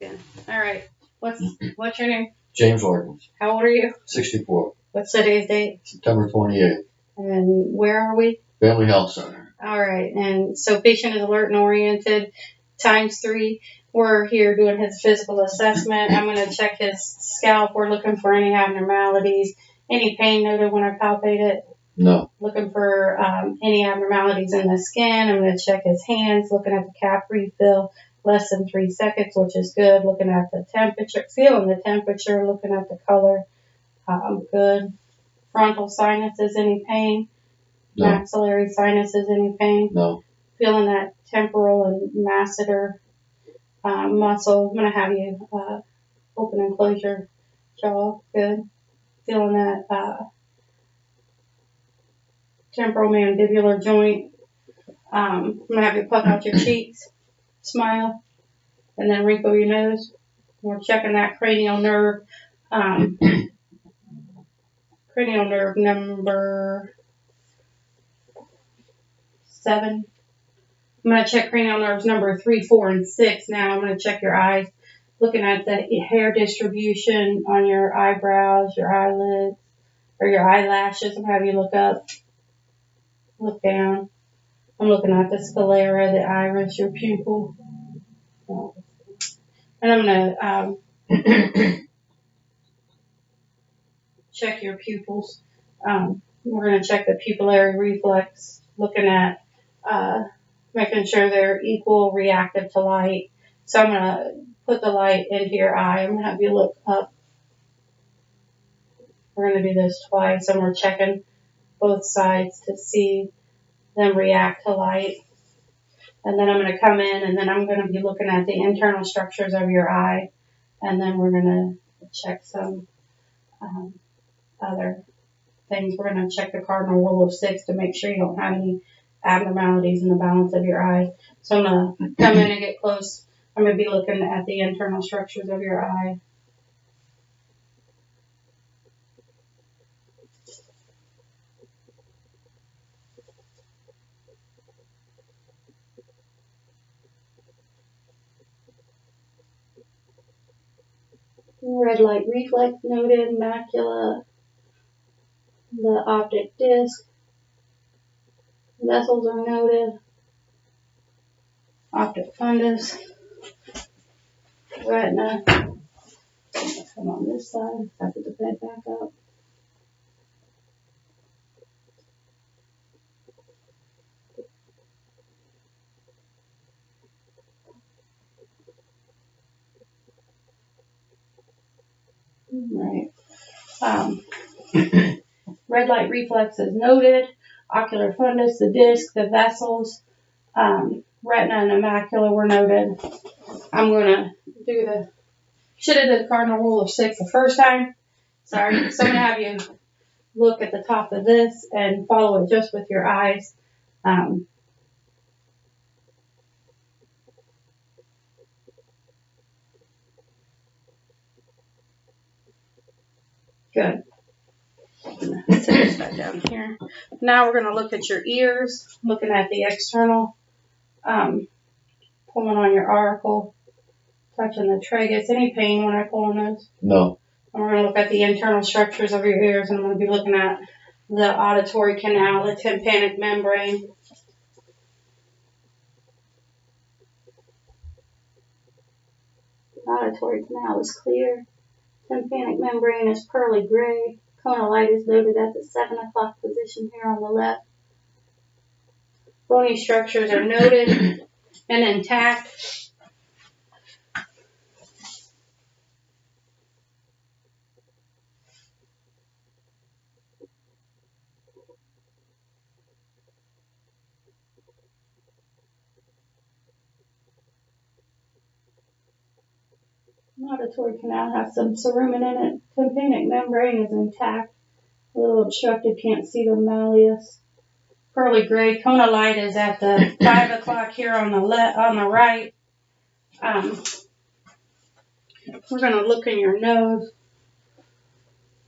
Good. All right. What's your name? James Organs, How old are you? 64, What's today's date? September 28th, And where are we? Family Health Center. All right. And so patient is alert and oriented ×3. We're here doing his physical assessment. I'm going to check his scalp. We're looking for any abnormalities. Any pain noted when I palpate it? No. Looking for any abnormalities in the skin. I'm going to check his hands, looking at the cap refill, less than 3 seconds, which is good. Looking at the temperature, feeling the temperature, looking at the color, good. Frontal sinuses, any pain? No. Maxillary sinuses, any pain? No. Feeling that temporal and masseter muscle. I'm going to have you open and close your jaw, good. Feeling that temporal mandibular joint. I'm going to have you puff out your cheeks, smile, and then wrinkle your nose. We're checking that cranial nerve number 7. I'm going to check cranial nerves number 3, 4, and 6 now. I'm going to check your eyes, looking at the hair distribution on your eyebrows, your eyelids, or your eyelashes. I'm going to have you look up, look down. I'm looking at the sclera, the iris, your pupil. And I'm going to check your pupils. We're going to check the pupillary reflex, looking at making sure they're equal, reactive to light. So I'm going to put the light into your eye. I'm going to have you look up. We're going to do this twice, and we're checking both sides to see them react to light. And then I'm going to come in, and then I'm going to be looking at the internal structures of your eye. And then we're going to check some other things. We're going to check the cardinal rule of 6 to make sure you don't have any abnormalities in the balance of your eye. So I'm going to come in and get close. I'm going to be looking at the internal structures of your eye. Red light reflex noted, macula, the optic disc, vessels are noted, optic fundus, retina. Come on this side. I put the bed back up. Right. Red light reflex is noted. Ocular fundus, the disc, the vessels, retina, and the macula were noted. I'm going to should have did the cardinal rule of 6 the first time. Sorry. So I'm going to have you look at the top of this and follow it just with your eyes. Good. Set this back down here. Now we're going to look at your ears, looking at the external, pulling on your auricle, touching the tragus. Any pain when I pull on those? No. And we're going to look at the internal structures of your ears, and I'm going to be looking at the auditory canal, the tympanic membrane. The auditory canal is clear. Tympanic membrane is pearly gray. Conal light is noted at the 7 o'clock position here on the left. Bony structures are noted and intact. Auditory canal has some cerumen in it. Tympanic membrane is intact. A little obstructed, can't see the malleus. Pearly gray. Conal light is at the 5 o'clock here on the right. We're going to look in your nose.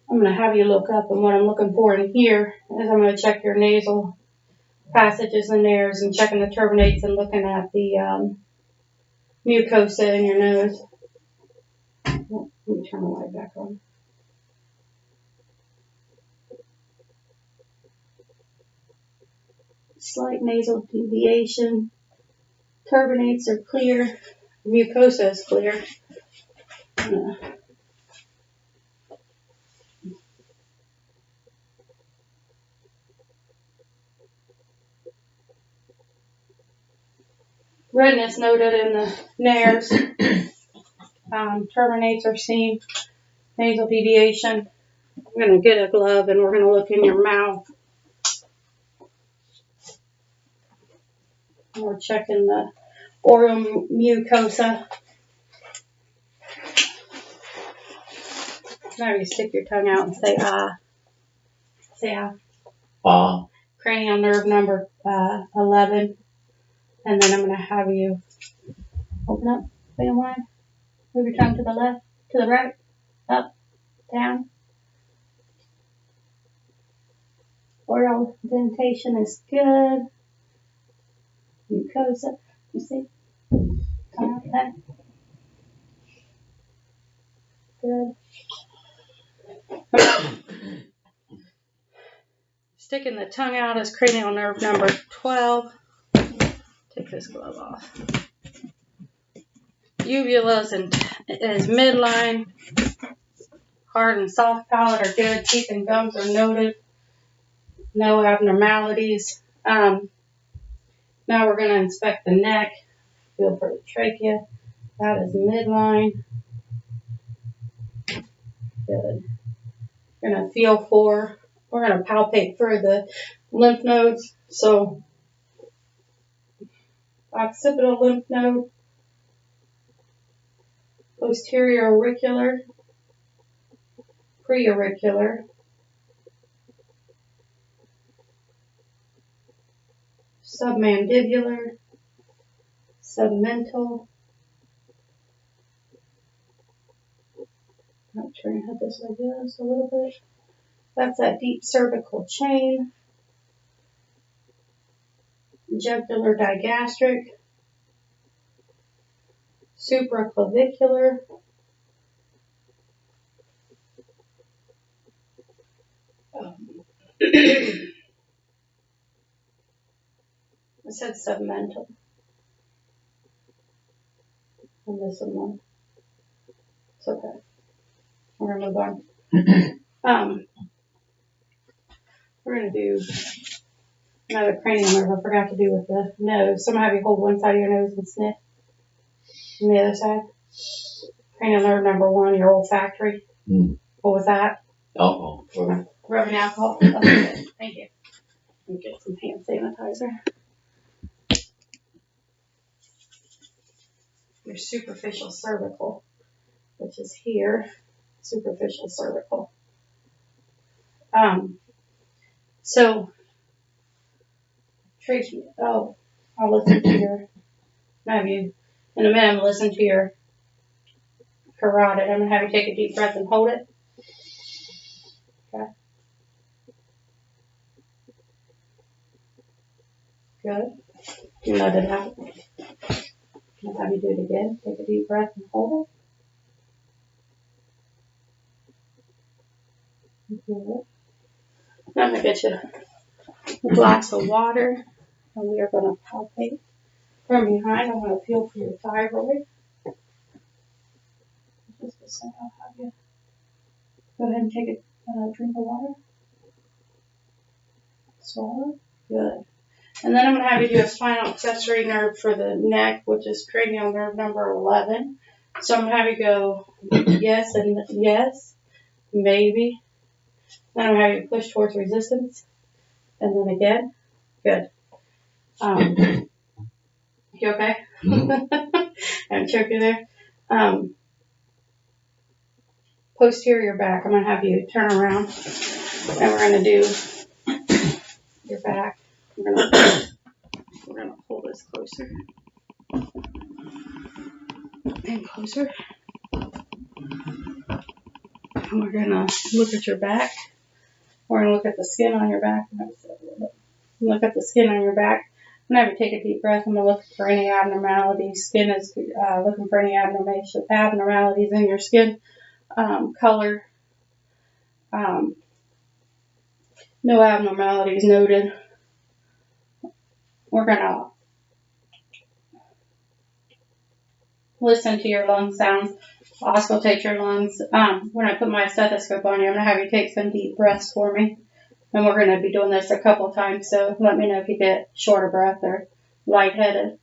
I'm going to have you look up, and what I'm looking for in here is I'm going to check your nasal passages and nares and checking the turbinates and looking at the mucosa in your nose. Let me turn the light back on. Slight nasal deviation. Turbinates are clear. Mucosa is clear. Redness noted in the nares. Terminates are seen. Nasal deviation. I'm going to get a glove and we're going to look in your mouth. And we're checking the oral mucosa. Now you stick your tongue out and say ah. Say ah. Cranial nerve number 11. And then I'm going to have you open up, open wide. Move your tongue to the left, to the right, up, down. Oral dentation is good. Mucosa, you see? Tongue out back. Good. Sticking the tongue out is cranial nerve number 12. Take this glove off. Uvula is midline. Hard and soft palate are good. Teeth and gums are noted. No abnormalities. Now we're going to inspect the neck. Feel for the trachea. That is midline. Good. We're going to feel for, we're going to palpate for the lymph nodes. So, occipital lymph node, posterior auricular, preauricular, submandibular, submental. I'm trying to have this like this a little bit. That's that deep cervical chain. Jugular digastric, supraclavicular, it said submental. I'm missing one. It's okay. We're gonna move on. We're gonna do another cranial nerve. I forgot to do with the nose. So I'm gonna have you hold one side of your nose and sniff. And the other side. Cranial nerve number 1, your olfactory. What was that? Alcohol. Rubbing alcohol. Okay, thank you. Let me get some hand sanitizer. Your superficial cervical, which is here. Superficial cervical. So, Tracy, I'll listen to your, have you, in a minute, I'm going to listen to your carotid. I'm going to have you take a deep breath and hold it. Okay. Good. You let it out. I'll have you do it again. Take a deep breath and hold it. Good. Now I'm going to get you a glass of water, and we are going to palpate from behind. I'm going to feel for your thyroid. Just a second, I'll have you go ahead and take a drink of water. Swallow. Good. And then I'm going to have you do a spinal accessory nerve for the neck, which is cranial nerve number 11. So I'm going to have you go yes and yes, maybe. Then I'm going to have you push towards resistance. And then again. Good. You okay? I'm choking there. Posterior back. I'm going to have you turn around. And we're going to do your back. We're going to pull this closer. And closer. And we're going to look at your back. We're going to look at the skin on your back. Look at the skin on your back. I'm going to have you take a deep breath. I'm going to look for any abnormalities. Skin is looking for any abnormalities in your skin. color. No abnormalities noted. We're gonna listen to your lung sounds, auscultate your lungs. When I put my stethoscope on you, I'm gonna have you take some deep breaths for me. And we're gonna be doing this a couple times, so let me know if you get short of breath or lightheaded.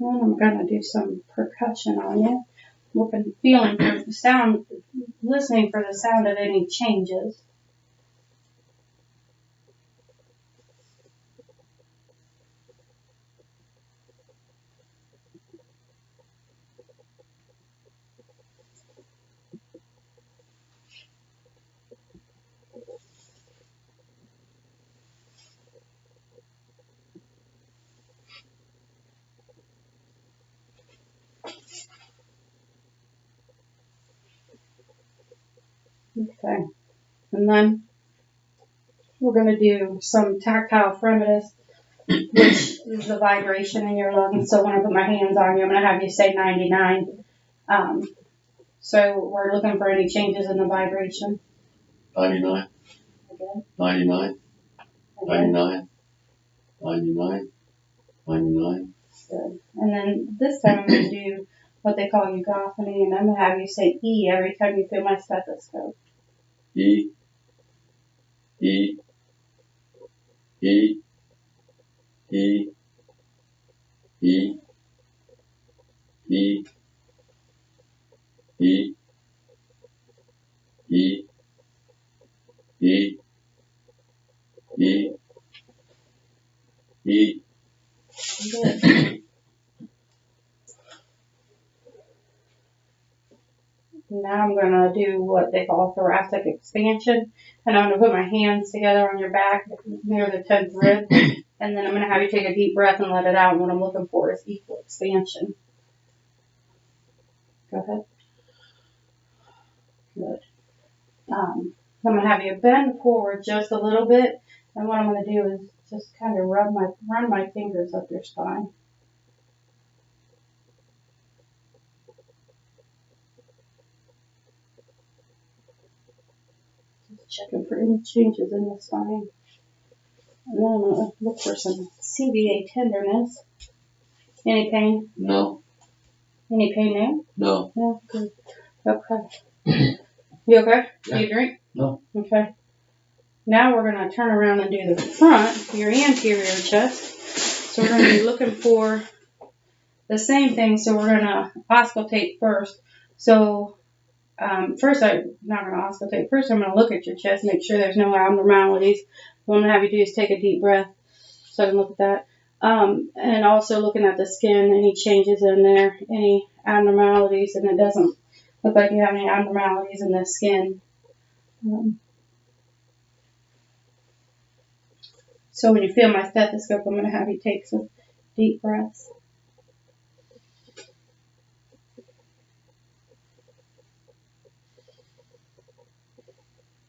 And I'm gonna do some percussion on you. Looking, feeling for the sound, listening for the sound of any changes. Okay. And then we're gonna do some tactile fremitus, which is the vibration in your lungs. So when I put my hands on you, I'm gonna have you say 99. So we're looking for any changes in the vibration. 99, Again. 99, Again. 99, 99, 99. Good. And then this time I'm going to do what they call eugophony, and I'm going to have you say E every time you feel my stethoscope. E, E, E, E, E, E, E, E, E, E, E. Good. Now I'm going to do what they call thoracic expansion, and I'm going to put my hands together on your back near the 10th rib, and then I'm going to have you take a deep breath and let it out, and what I'm looking for is equal expansion. Go ahead. Good. I'm going to have you bend forward just a little bit, and what I'm going to do is just kind of run my fingers up your spine. Just checking for any changes in the spine. And then I'm going to look for some CVA tenderness. Any pain? No, Any pain there? no. No? Good. Okay. You okay? Yeah. You drink? No. Okay. Now we're going to turn around and do the front, your anterior chest. So we're going to be looking for the same thing. So we're going to auscultate first. So first I'm not going to auscultate. First I'm going to look at your chest, make sure there's no abnormalities. What I'm going to have you do is take a deep breath so I can look at that. And also looking at the skin, any changes in there, any abnormalities, and it doesn't look like you have any abnormalities in the skin. So when you feel my stethoscope, I'm going to have you take some deep breaths.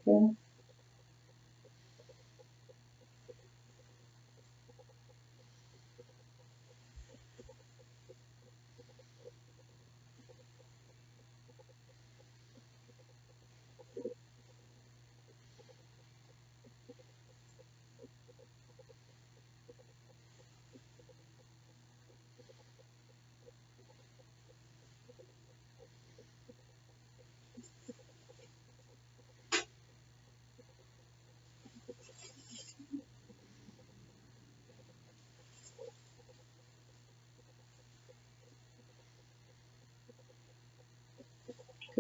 Good.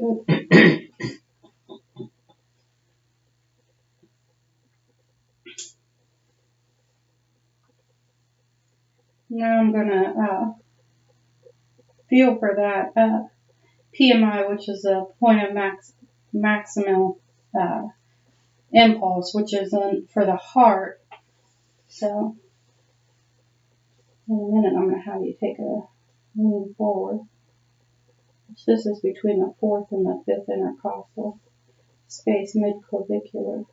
Good. Now I'm gonna feel for that PMI, which is a point of maximal impulse, which is for the heart. So in a minute, I'm going to have you take a lean forward. This is between the fourth and the fifth intercostal space, mid-clavicular.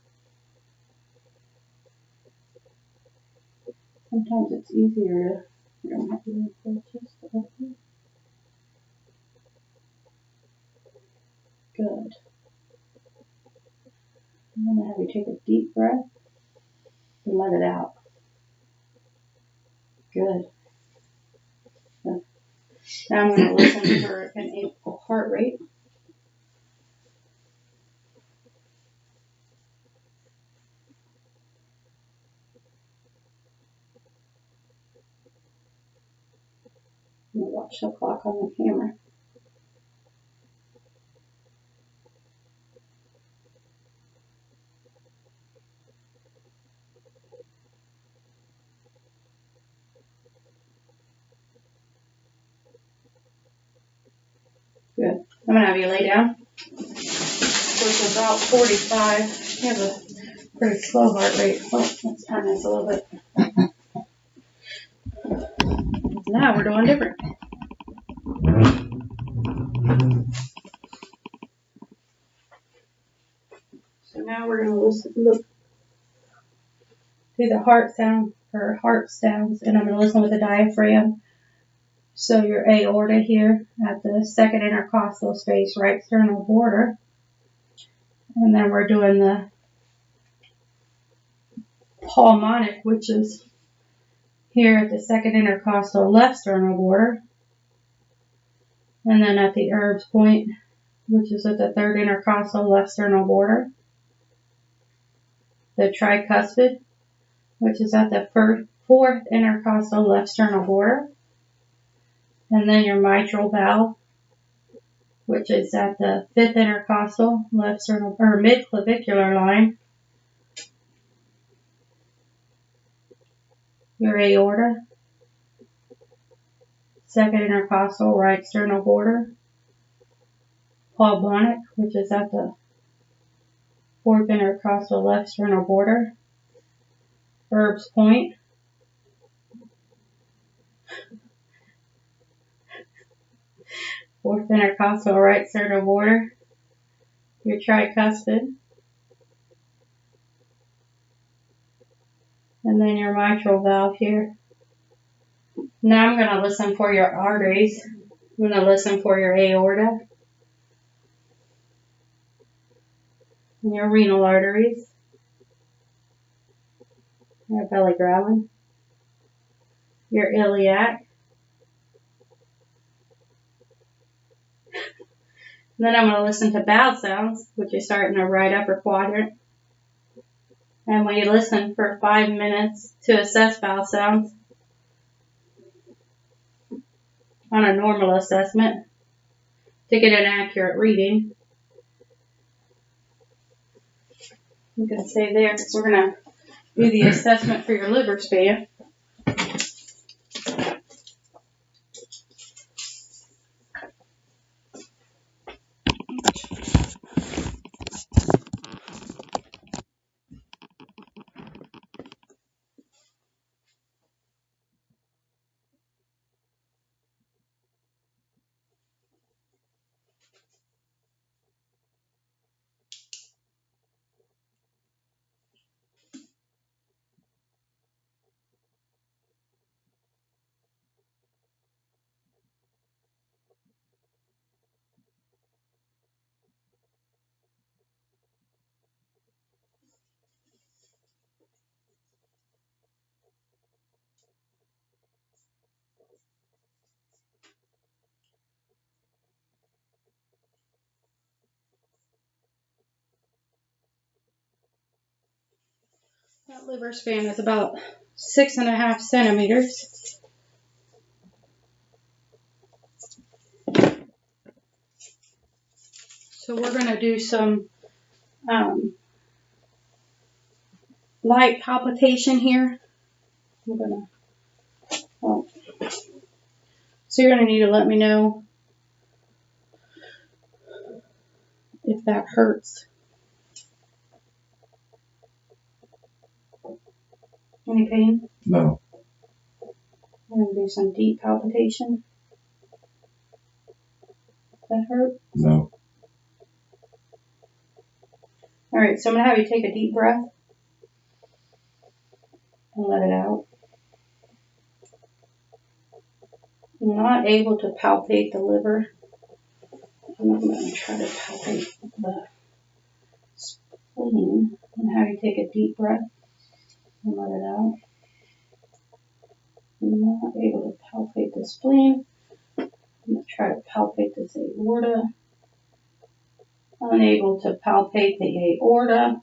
Sometimes it's easier to, you don't have to lean forward just up here. Good. I'm going to have you take a deep breath and let it out. Good. Good. Now I'm going to listen for an apical heart rate. I'm going to watch the clock on the camera. Good. I'm going to have you lay down. It's about 45. You have a pretty slow heart rate. Oh, let's turn this a little bit. Now we're doing different. So now we're going to look through the heart sound or heart sounds, and I'm going to listen with the diaphragm. So your aorta here at the second intercostal space, right sternal border. And then we're doing the pulmonic, which is here at the second intercostal left sternal border. And then at the Erb's point, which is at the third intercostal left sternal border. The tricuspid, which is at the fourth intercostal left sternal border. And then your mitral valve, which is at the fifth intercostal left sternal or mid-clavicular line. Your aorta, second intercostal right sternal border. Pulmonic, which is at the fourth intercostal left sternal border. Erb's point, fourth intercostal right sternal border. Your tricuspid. And then your mitral valve here. Now I'm going to listen for your arteries. I'm going to listen for your aorta. And your renal arteries. Your belly growling. Your iliac. And then I'm going to listen to bowel sounds, which is start in the right upper quadrant. And when you listen for 5 minutes to assess bowel sounds on a normal assessment to get an accurate reading. I'm going to stay there because we're going to do the assessment for your liver span. That liver span is about 6.5 centimeters. So we're going to do some light palpitation here. I'm going to, so you're going to need to let me know if that hurts. Any pain? No. I'm going to do some deep palpitation. Does that hurt? No. All right, so I'm going to have you take a deep breath and let it out. I'm not able to palpate the liver. And I'm going to try to palpate the spleen. I'm going to have you take a deep breath and let it out. I'm not able to palpate the spleen. I'm going to try to palpate this aorta. Unable to palpate the aorta.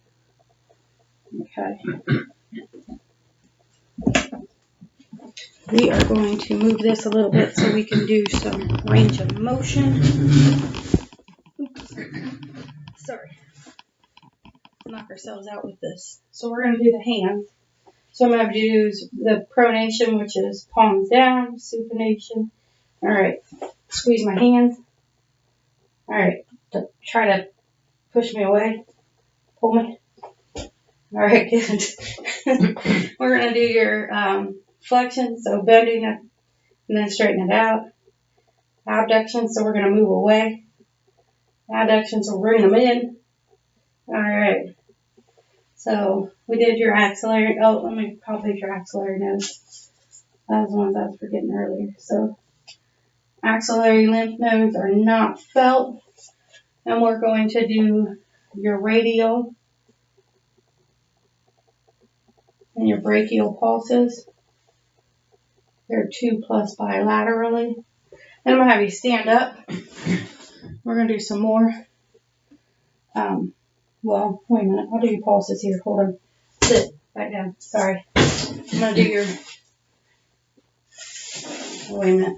Okay. We are going to move this a little bit so we can do some range of motion. Oops. Sorry. Knock ourselves out with this. So we're going to do the hands. So I'm going to use the pronation, which is palms down, supination. All right. Squeeze my hands. All right. Try to push me away. Pull me. All right, good. We're going to do your flexion, so bending it and then straighten it out. Abduction, so we're going to move away. Adduction, so we'll bring them in. All right. So we did your axillary. Oh, let me palpate your axillary nodes. That was the ones I was forgetting earlier. So axillary lymph nodes are not felt. And we're going to do your radial and your brachial pulses. They're 2+ bilaterally. And I'm going to have you stand up. We're going to do some more. Well, wait a minute. I'll do your pulses here. Hold on. Sit back down. Sorry. I'm going to do your... Wait a minute.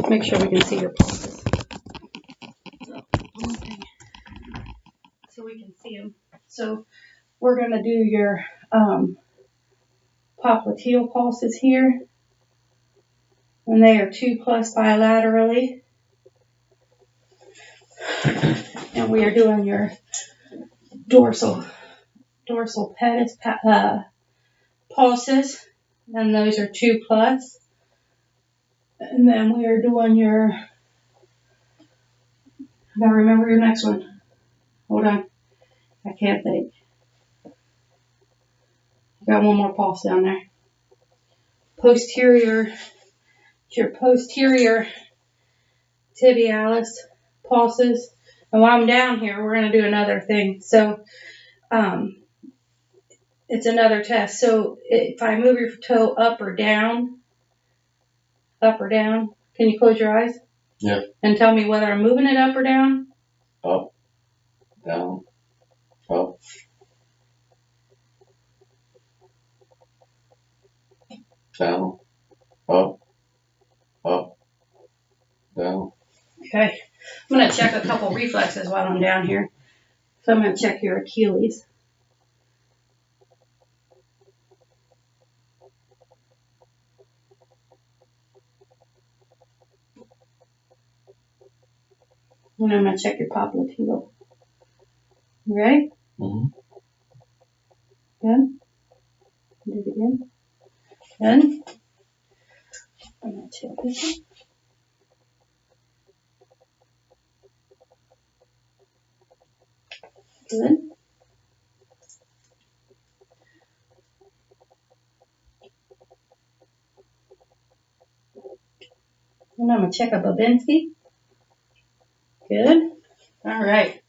Make sure we can see your pulses. So we can see them. So we're going to do your popliteal pulses here. And they are 2+ bilaterally. And we are doing your dorsal pedis pulses. And those are 2+. And then we are doing your, I gotta remember your next one. Hold on. I can't think. Got one more pulse down there. Posterior, your posterior tibialis pulses. And while I'm down here, we're going to do another thing. So, it's another test. So if I move your toe up or down, can you close your eyes? Yeah. And tell me whether I'm moving it up or down? Up, down, up. Down, up, down. Okay. I'm going to check a couple reflexes while I'm down here. So I'm going to check your Achilles. And I'm going to check your popliteal. You ready? Mm-hmm. Good. Do it again. Good. I'm going to check this one. Good. And I'm going to check a Babinski. Good. All right.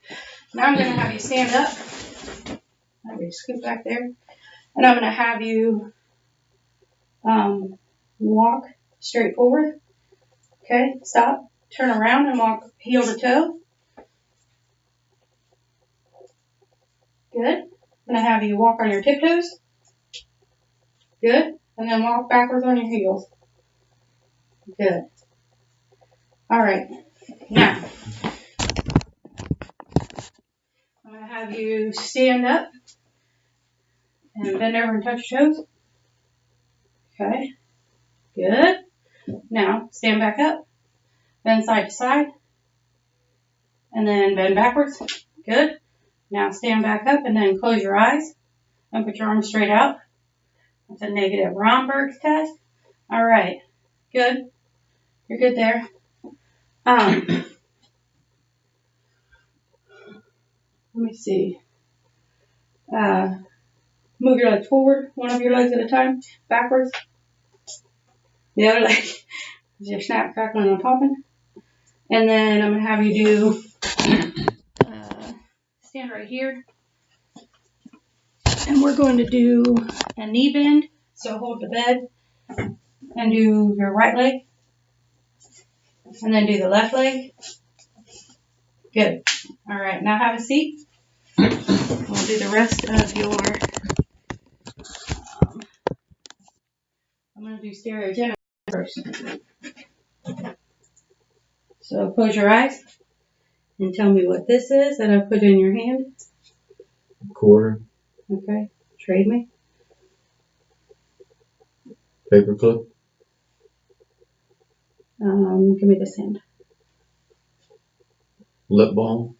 Now I'm going to have you stand up. Have you scoot back there. And I'm going to have you walk straight forward. Okay, stop. Turn around and walk heel to toe. Good. I'm going to have you walk on your tiptoes. Good. And then walk backwards on your heels. Good. All right. Now, have you stand up and bend over and touch your toes. Okay, good. Now stand back up, bend side to side, and then bend backwards. Good. Now stand back up and then close your eyes and put your arms straight out. That's a negative Romberg's test. All right, good. You're good there. Let me see. Move your legs forward, one of your legs at a time, backwards. The other leg. Your snap, crackling, and popping. And then I'm going to have you do, stand right here. And we're going to do a knee bend. So hold the bed and do your right leg. And then do the left leg. Good. All right, now have a seat. We'll do the rest of your, I'm going to do stereogenic first. So close your eyes and tell me what this is that I put in your hand. Quarter. Okay, trade me. Paperclip. Give me this hand. Lip balm.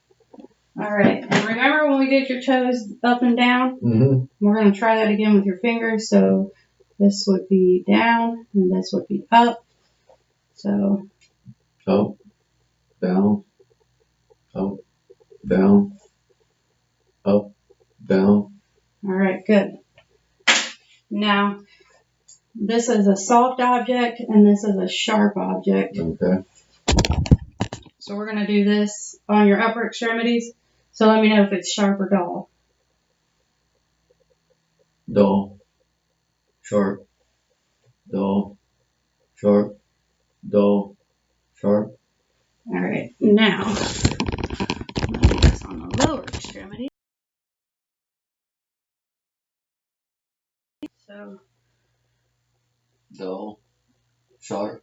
All right, and remember when we did your toes up and down? Mm-hmm. We're going to try that again with your fingers. So this would be down and this would be up. So Up, down, up, down, up, down. all right, good. Now, this is a soft object and this is a sharp object. Okay. So we're going to do this on your upper extremities. So let me know if it's sharp or dull. Dull, sharp, dull, sharp, dull, sharp. All right, now, I'm going to do this on the lower extremity. So, Dull, sharp,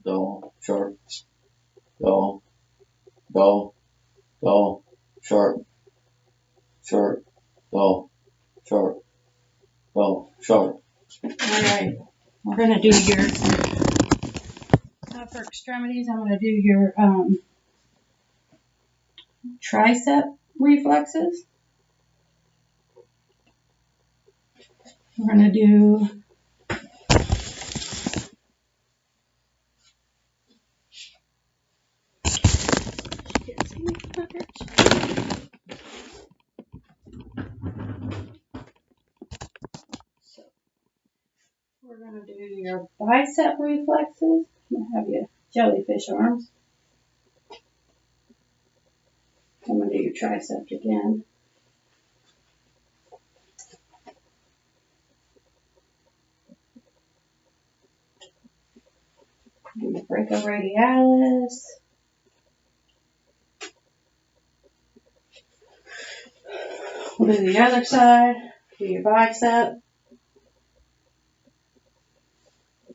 dull, sharp, dull, dull, dull, sharp, sharp, dull, sharp, dull, sharp. all right, we're going to do your upper extremities. I'm going to do your tricep reflexes. We're going to do so we're going to do your bicep reflexes. I'm going to have you jellyfish arms. I'm going to do your triceps again. Do your brachioradialis. We'll do the other side. Do your bicep.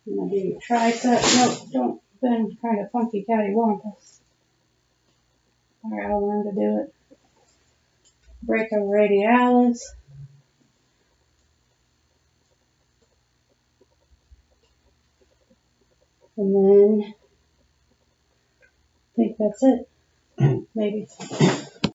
I'm going to do your tricep. No, don't bend kind of funky cattywampus. Alright, I'll learn to do it. Brachioradialis. And then I think that's it. Maybe.